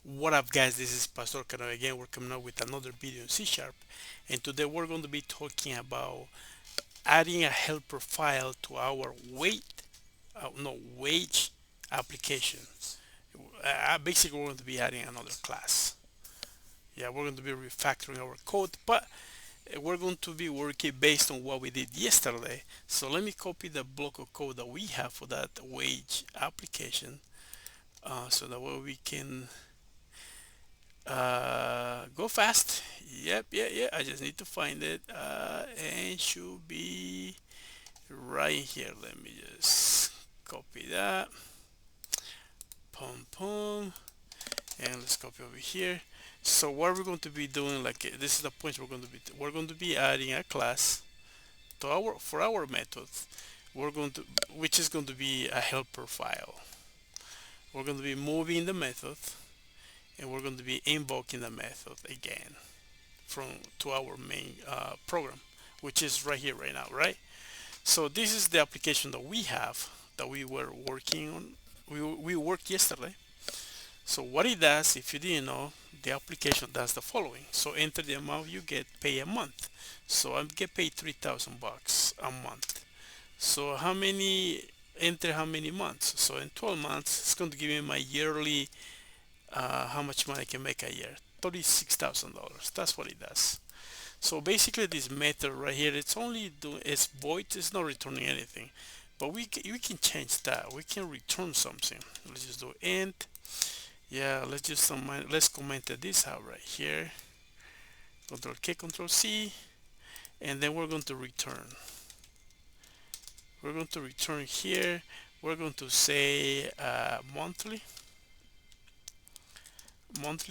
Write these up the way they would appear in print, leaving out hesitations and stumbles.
What up, guys? This is Pastor Cano again. We're coming up with another video in C Sharp, and today we're going to be talking about adding a helper file to our wage application. Basically, we're going to be adding another class. Yeah, we're going to be refactoring our code, but we're going to be working based on what we did yesterday. So let me copy the block of code that we have for that wage application, so that way we can go fast. Yep, yeah, yeah. I just need to find it. And should be right here. Let me just copy that. Pum pum. And let's copy over here. So what we're going to be doing, like this is the point we're going to be adding a class to our for our method. We're going to which is going to be a helper file. We're going to be moving the method, and we're going to be invoking the method again from to our main program, which is right here right now, right? So this is the application that we have that we were working on. We worked yesterday. So what it does, if you didn't know, the application does the following. So enter the amount you get pay a month. So I get paid 3,000 bucks a month. So how many enter how many months? So in 12 months, it's going to give me my yearly how much money I can make a year. $36,000. That's what it does. So basically, this method right here, it's only doing it's void. It's not returning anything, but we can change that. We can return something. Let's just do int. Yeah, let's comment this out right here. Control K, Control C, and then we're going to return. We're going to return here. We're going to say monthly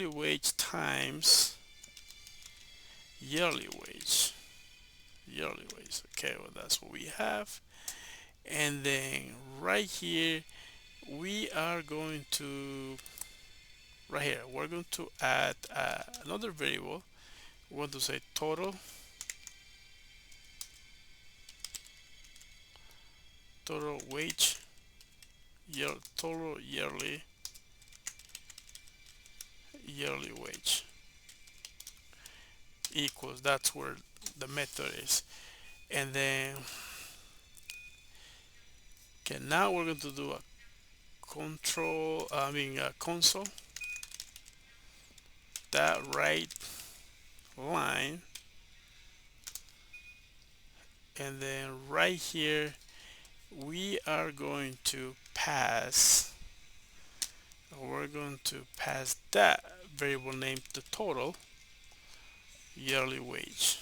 wage times yearly wage. Yearly wage. Okay, well that's what we have. And then right here we are going to right here we're going to add another variable. We want to say total wage total yearly wage equals, that's where the method is. And then okay, now we're going to do a a console that right line, and then right here we are going to pass we're going to pass that variable name to total yearly wage.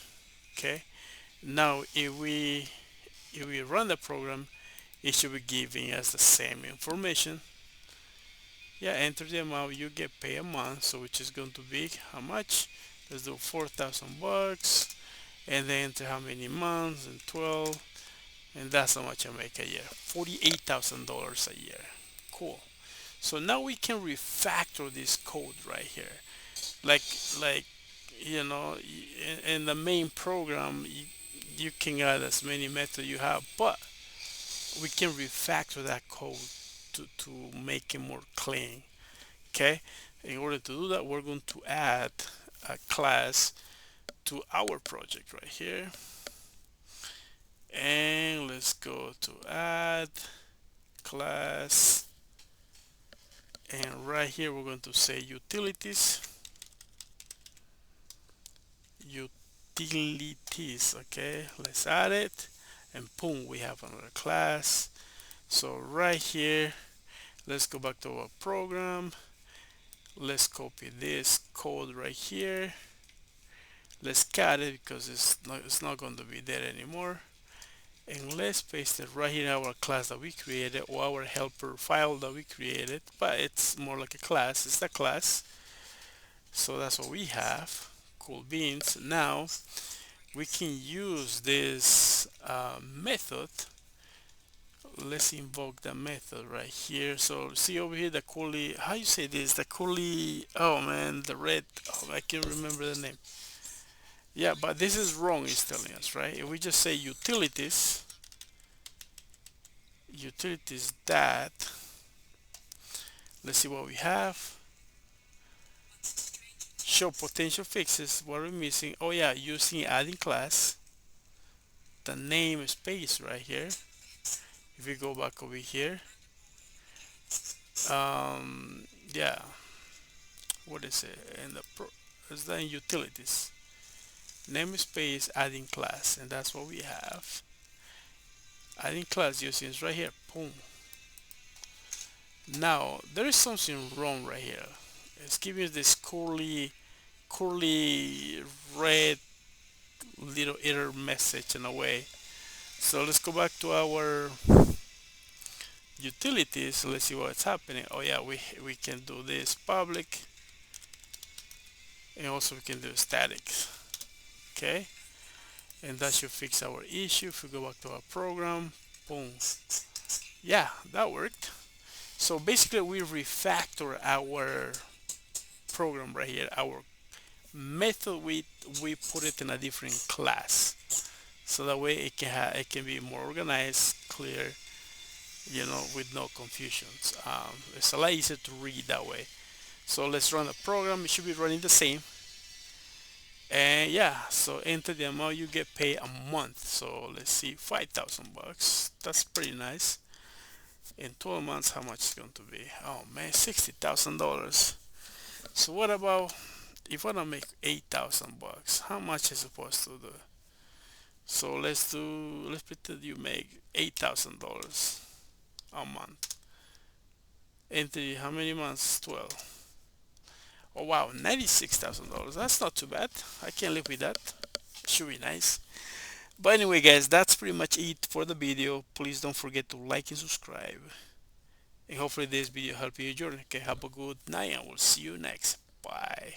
Okay, now if we run the program, it should be giving us the same information. Yeah, enter the amount you get paid a month, so which is going to be how much. Let's do 4,000 bucks, and then enter how many months, and 12, and that's how much I make a year. $48,000 a year. Cool. So now we can refactor this code right here. Like like in the main program, you can add as many methods you have, but we can refactor that code to make it more clean. Okay, in order to do that, we're going to add a class to our project right here, and let's go to add class, and right here we're going to say utilities. Okay, let's add it, and boom, we have another class. So right here, let's go back to our program. Let's copy this code right here. Let's cut it because it's not going to be there anymore, and let's paste it right here in our class that we created, or our helper file that we created, but it's more like a class. It's a class, so that's what we have. Cool beans. Now we can use this method. Let's invoke the method right here. So see over here the curly, how you say this, the curly, oh man, the red, oh, I can't remember the name. Yeah, but this is wrong, it's telling us, right? If we just say utilities that, let's see what we have. show potential fixes. What we're missing, oh yeah, using adding class, the namespace right here. If we go back over here, yeah, what is it? And the is that in utilities? Namespace adding class, and that's what we have. Adding class using is right here. Boom. Now there is something wrong right here. It's giving us this curly red little error message in a way. So let's go back to our utilities. Let's see what's happening. Oh yeah, we can do this public, and also we can do static. Okay, and that should fix our issue. If we go back to our program, boom, yeah, that worked. So basically we refactor our program right here. Our method, we put it in a different class, so that way it can be more organized, clear, with no confusions. It's a lot easier to read that way. So let's run the program. It should be running the same. And yeah, so enter the amount you get paid a month. So let's see, 5,000 bucks. That's pretty nice. In 12 months, how much is going to be? Oh man, $60,000. So what about if I don't make 8,000 bucks? How much is supposed to do? So let's pretend you make $8,000 a month. Enter how many months? 12. Oh wow, $96,000. That's not too bad. I can live with that. Should be nice. But anyway, guys, that's pretty much it for the video. Please don't forget to like and subscribe. And hopefully this video helped you in your journey. Okay, have a good night and we'll see you next. Bye.